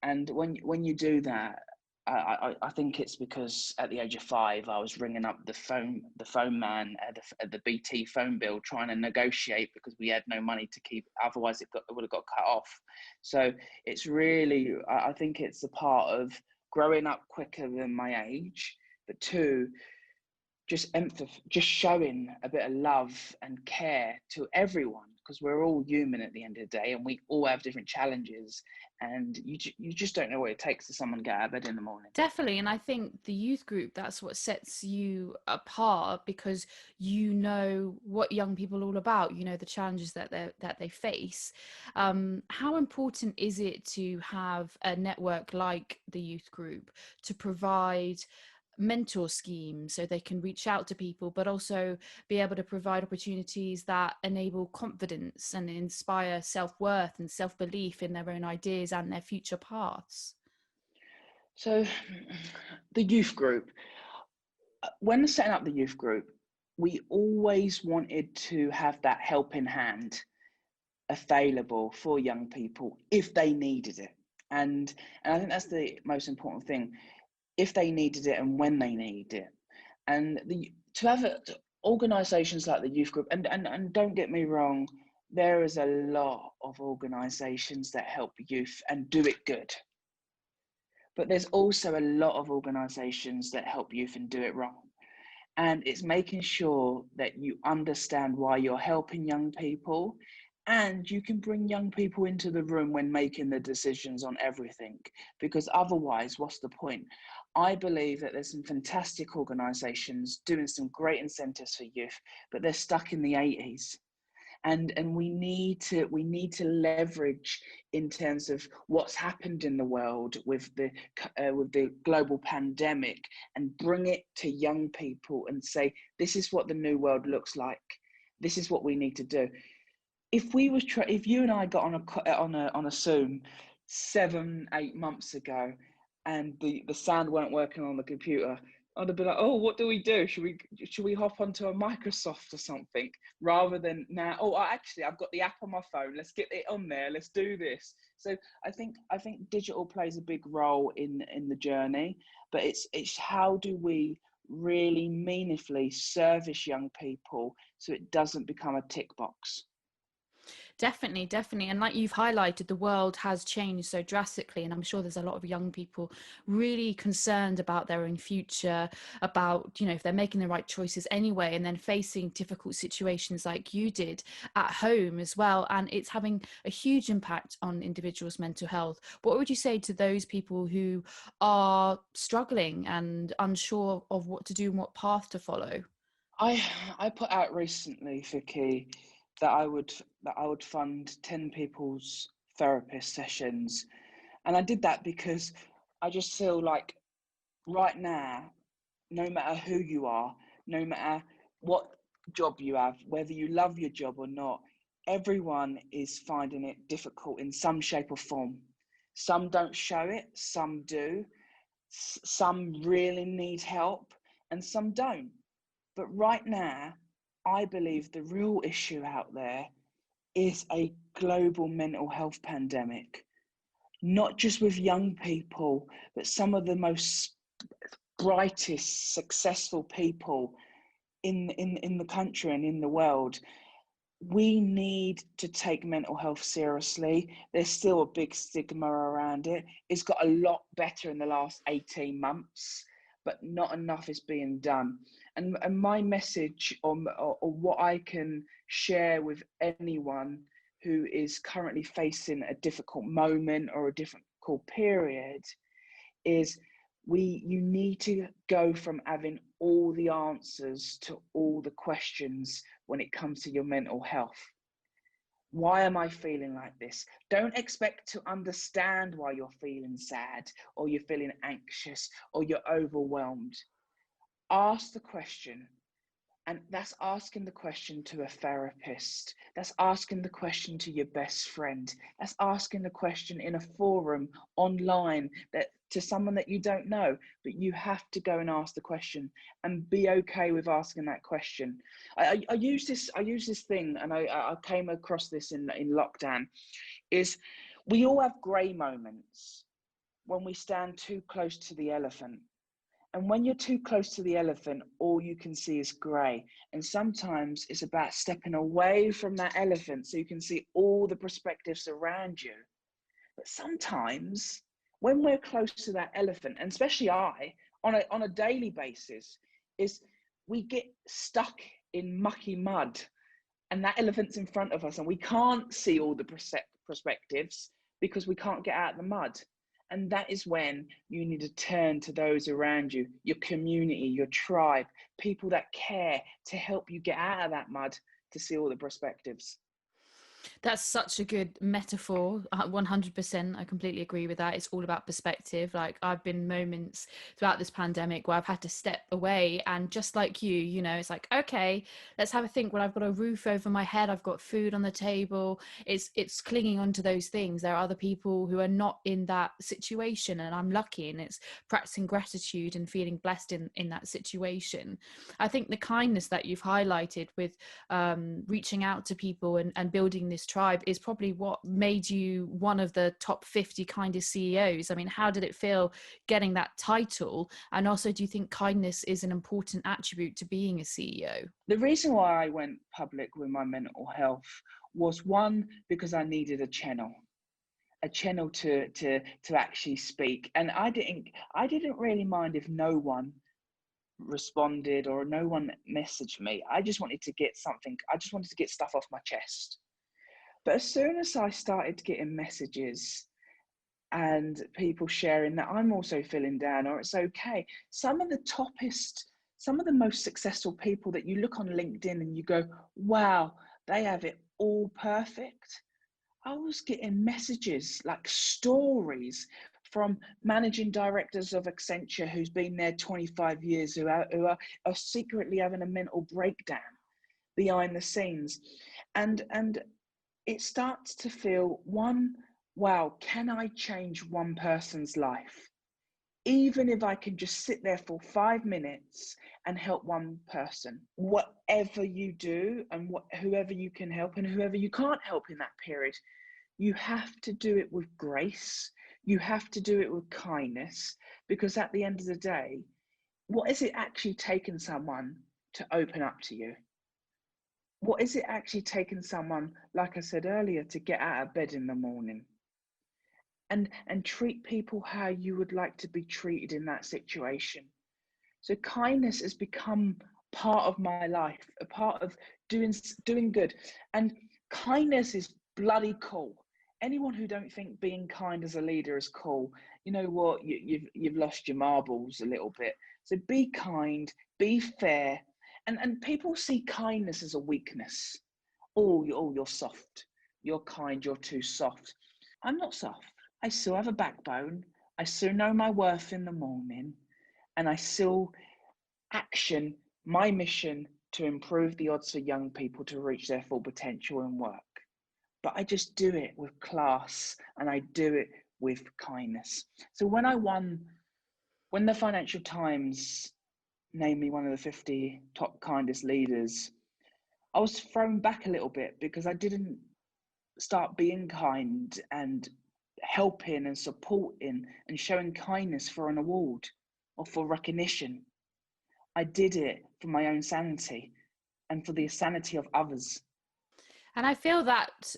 And when you do that, I think it's because at the age of 5, I was ringing up the phone man at the BT phone bill, trying to negotiate because we had no money to keep. Otherwise, it would have got cut off. So it's really, I think it's a part of growing up quicker than my age, but 2, just showing a bit of love and care to everyone, because we're all human at the end of the day, and we all have different challenges, and you just don't know what it takes to someone get out of bed in the morning. Definitely. And I think the youth group, that's what sets you apart, because you know what young people are all about, you know the challenges that they face. How important is it to have a network like the youth group to provide mentor schemes so they can reach out to people, but also be able to provide opportunities that enable confidence and inspire self-worth and self-belief in their own ideas and their future paths? So the youth group, when setting up the youth group, we always wanted to have that helping hand available for young people if they needed it. And I think that's the most important thing, if they needed it and when they needed it. And to have organisations like the youth group, and don't get me wrong, there is a lot of organisations that help youth and do it good. But there's also a lot of organisations that help youth and do it wrong. And it's making sure that you understand why you're helping young people, and you can bring young people into the room when making the decisions on everything, because otherwise, what's the point? I believe that there's some fantastic organisations doing some great incentives for youth, but they're stuck in the 80s. And we need to leverage in terms of what's happened in the world with the global pandemic, and bring it to young people and say, this is what the new world looks like. This is what we need to do. If you and I got on a Zoom 7-8 months ago, and the sound weren't working on the computer, I'd be like, oh, what do we do? Should we hop onto a Microsoft or something? Rather than now, actually, I've got the app on my phone. Let's get it on there. Let's do this. So I think digital plays a big role in the journey, but it's how do we really meaningfully service young people so it doesn't become a tick box. Definitely. And like you've highlighted, the world has changed so drastically, and I'm sure there's a lot of young people really concerned about their own future, about, if they're making the right choices anyway, and then facing difficult situations like you did at home as well. And it's having a huge impact on individuals' mental health. What would you say to those people who are struggling and unsure of what to do and what path to follow? I put out recently, Vicky, that I would fund 10 people's therapist sessions. And I did that because I just feel like right now, no matter who you are, no matter what job you have, whether you love your job or not, everyone is finding it difficult in some shape or form. Some don't show it, some do. Some really need help and some don't. But right now, I believe the real issue out there is a global mental health pandemic, not just with young people, but some of the most brightest, successful people in the country and in the world. We need to take mental health seriously. There's still a big stigma around it. It's got a lot better in the last 18 months, but not enough is being done. And my message or what I can share with anyone who is currently facing a difficult moment or a difficult period is you need to go from having all the answers to all the questions when it comes to your mental health. Why am I feeling like this? Don't expect to understand why you're feeling sad or you're feeling anxious or you're overwhelmed. Ask the question. And that's asking the question to a therapist. That's asking the question to your best friend. That's asking the question in a forum online to someone that you don't know, but you have to go and ask the question and be okay with asking that question. I use this thing, and I came across this in lockdown, is we all have grey moments when we stand too close to the elephant. And when you're too close to the elephant, all you can see is grey. And sometimes it's about stepping away from that elephant so you can see all the perspectives around you. But sometimes when we're close to that elephant, and especially I, on a daily basis, is we get stuck in mucky mud and that elephant's in front of us, and we can't see all the perspectives because we can't get out of the mud. And that is when you need to turn to those around you, your community, your tribe, people that care, to help you get out of that mud, to see all the perspectives. That's such a good metaphor. 100%. I completely agree with that. It's all about perspective. Like, I've been moments throughout this pandemic where I've had to step away, and just like you know, it's like, okay, let's have a think. When I've got a roof over my head, I've got food on the table, it's clinging onto those things. There are other people who are not in that situation, and I'm lucky, and it's practicing gratitude and feeling blessed in that situation. I think the kindness that you've highlighted with reaching out to people and building this tribe is probably what made you one of the top 50 kindest CEOs. I mean, how did it feel getting that title? And also, do you think kindness is an important attribute to being a CEO? The reason why I went public with my mental health was, one, because I needed a channel to actually speak. And I didn't really mind if no one responded or no one messaged me. I just wanted to get stuff off my chest. But as soon as I started getting messages and people sharing that I'm also feeling down, or it's okay, some of the most successful people that you look on LinkedIn and you go, wow, they have it all perfect. I was getting messages, like stories from managing directors of Accenture who's been there 25 years, who are secretly having a mental breakdown behind the scenes. And it starts to feel, one, wow, can I change one person's life? Even if I can just sit there for 5 minutes and help one person. Whatever you do, and whoever you can help and whoever you can't help in that period, you have to do it with grace. You have to do it with kindness, because at the end of the day, what is it actually taking someone to open up to you? What is it actually taking someone, like I said earlier, to get out of bed in the morning? And treat people how you would like to be treated in that situation. So kindness has become part of my life, a part of doing good. And kindness is bloody cool. Anyone who don't think being kind as a leader is cool, you know what, you've lost your marbles a little bit. So be kind, be fair. And people see kindness as a weakness. Oh, you're soft. You're kind, you're too soft. I'm not soft. I still have a backbone. I still know my worth in the morning, and I still action my mission to improve the odds for young people to reach their full potential in work. But I just do it with class, and I do it with kindness. So when the Financial Times named me one of the 50 top kindest leaders, I was thrown back a little bit, because I didn't start being kind and helping and supporting and showing kindness for an award or for recognition. I did it for my own sanity and for the sanity of others. And I feel that's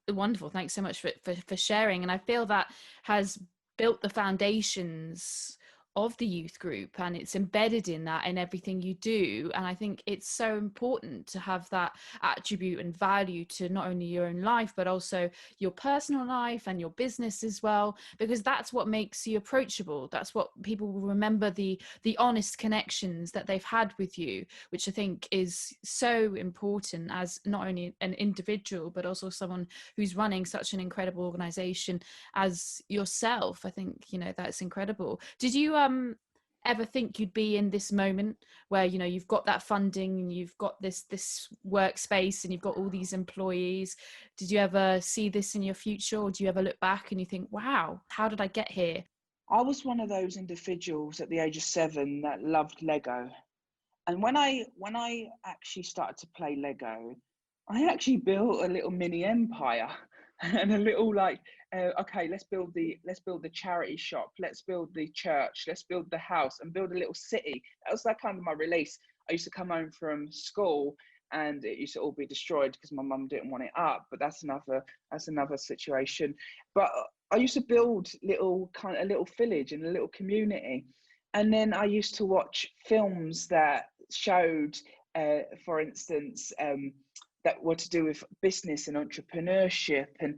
wonderful. Thanks so much for sharing. And I feel that has built the foundations of the youth group, and it's embedded in that in everything you do. And I think it's so important to have that attribute and value to not only your own life, but also your personal life and your business as well, because that's what makes you approachable. That's what people will remember, the honest connections that they've had with you, which I think is so important as not only an individual, but also someone who's running such an incredible organization as yourself. I think, you know, that's incredible. Did you ever think you'd be in this moment where, you know, you've got that funding and you've got this workspace and you've got all these employees? Did you ever see this in your future, or do you ever look back and you think, wow, how did I get here? I was one of those individuals at the age of 7 that loved Lego. And when I actually started to play Lego, I actually built a little mini empire and a little okay, let's build the charity shop, let's build the church, let's build the house, and build a little city. That was like kind of my release. I used to come home from school and it used to all be destroyed because my mum didn't want it up, but that's another situation. But I used to build a little village and a little community. And then I used to watch films that showed, for instance, that were to do with business and entrepreneurship, and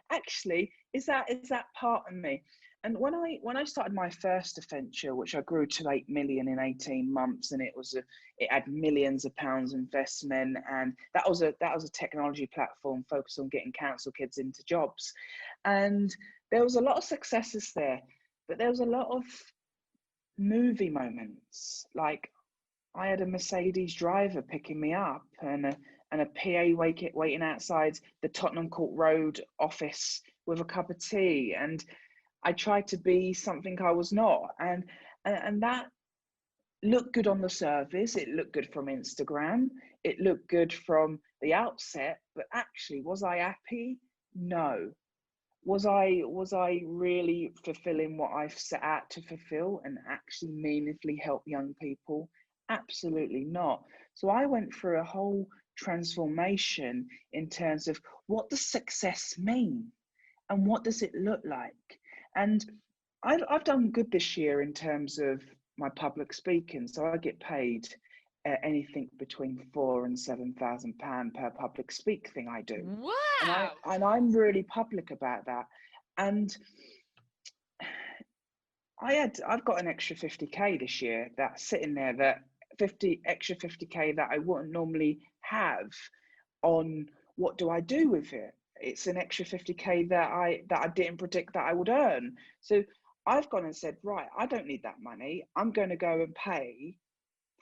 actually, is that part of me? And when I started my first venture, which I grew to 8 million in 18 months, and it had millions of pounds investment, and that was a technology platform focused on getting council kids into jobs, and there was a lot of successes there, but there was a lot of movie moments. Like, I had a Mercedes driver picking me up, and a PA waiting outside the Tottenham Court Road office with a cup of tea, and I tried to be something I was not, and that looked good on the surface. It looked good from Instagram. It looked good from the outset, but actually, was I happy? No. Was I really fulfilling what I've set out to fulfill and actually meaningfully help young people? Absolutely not. So I went through a whole transformation in terms of, what does success mean and what does it look like? And I've done good this year in terms of my public speaking. So I get paid anything between £4,000 and £7,000 per public speak thing I do. Wow! And I'm really public about that. And I've got an extra 50k this year that's sitting there, that extra 50k that I wouldn't normally have on what do I do with it. It's an extra 50k that I didn't predict that I would earn. So I've gone and said, right, I don't need that money. I'm going to go and pay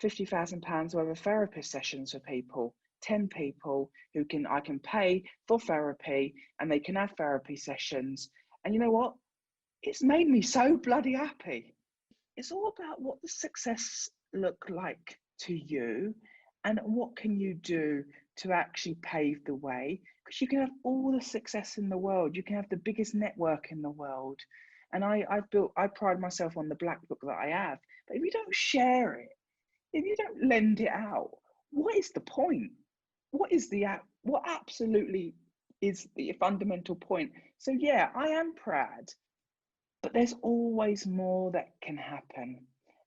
£50,000 worth of therapist sessions for people, 10 people who I can pay for therapy, and they can have therapy sessions. And you know what? It's made me so bloody happy. It's all about, what does success look like to you, and what can you do to actually pave the way? Because you can have all the success in the world. You can have the biggest network in the world. And I pride myself on the black book that I have. But if you don't share it, if you don't lend it out, what is the point? What absolutely is the fundamental point? So yeah, I am proud, but there's always more that can happen,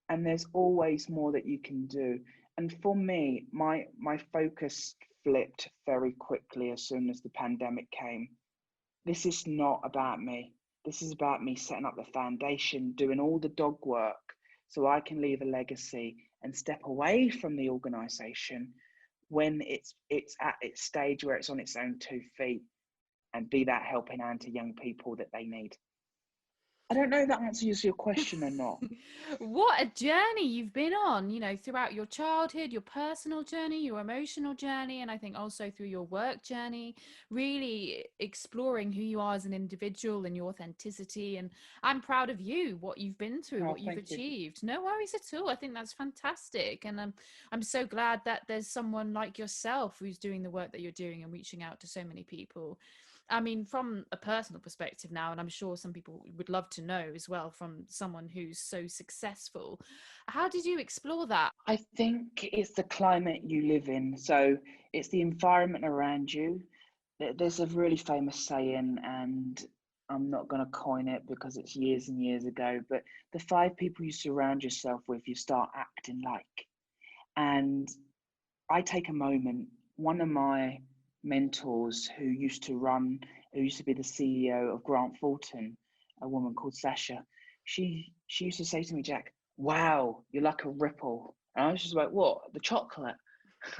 and there's always more that you can do. And for me, my focus flipped very quickly as soon as the pandemic came. This is not about me. This is about me setting up the foundation, doing all the dog work so I can leave a legacy and step away from the organisation when it's at its stage where it's on its own 2 feet, and be that helping hand to young people that they need. I don't know if that answers your question or not. What a journey you've been on, throughout your childhood, your personal journey, your emotional journey, and I think also through your work journey, really exploring who you are as an individual and your authenticity. And I'm proud of you, what you've been through, what you've achieved. No worries at all. I think that's fantastic. And I'm so glad that there's someone like yourself who's doing the work that you're doing and reaching out to so many people. I mean, from a personal perspective now, and I'm sure some people would love to know as well, from someone who's so successful, how did you explore that? I think it's the climate you live in. So it's the environment around you. There's a really famous saying, and I'm not going to coin it because it's years and years ago, but the 5 people you surround yourself with, you start acting like. And I take a moment. One of my mentors who used to be the CEO of Grant Thornton, a woman called Sasha, she used to say to me, Jack, wow, you're like a ripple. And I was just like, what? The chocolate?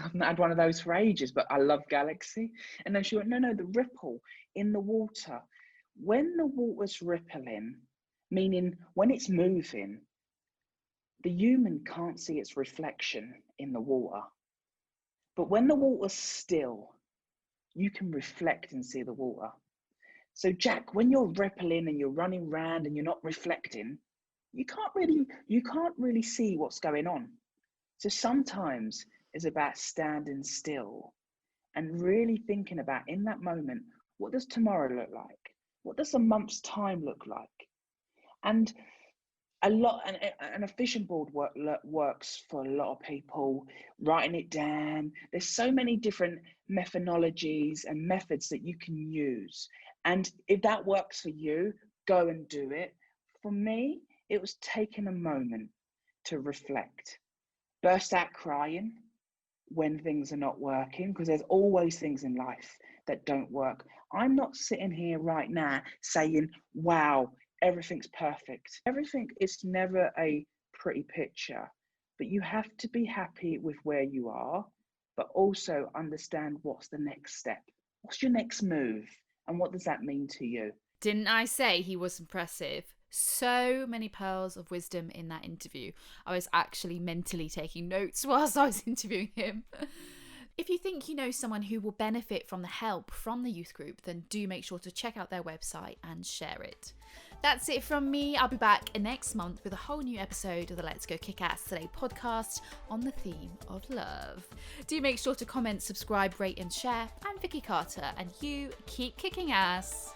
I've not had one of those for ages, but I love Galaxy. And then she went, no, the ripple in the water. When the water's rippling, meaning when it's moving, the human can't see its reflection in the water. But when the water's still, you can reflect and see the water. So Jack, when you're rippling and you're running around and you're not reflecting, you can't really see what's going on. So sometimes it's about standing still and really thinking about, in that moment, what does tomorrow look like? What does a month's time look like? And a vision board works for a lot of people, writing it down. There's so many different methodologies and methods that you can use. And if that works for you, go and do it. For me, it was taking a moment to reflect, burst out crying, when things are not working, because there's always things in life that don't work. I'm not sitting here right now saying, wow, everything's perfect. Everything is never a pretty picture, but you have to be happy with where you are, but also understand what's the next step. What's your next move? And what does that mean to you? Didn't I say he was impressive? So many pearls of wisdom in that interview. I was actually mentally taking notes whilst I was interviewing him. If you think you know someone who will benefit from the help from the youth group, then do make sure to check out their website and share it. That's it from me. I'll be back next month with a whole new episode of the Let's Go Kickass Today podcast on the theme of love. Do make sure to comment, subscribe, rate and share. I'm Vicky Carter and you keep kicking ass.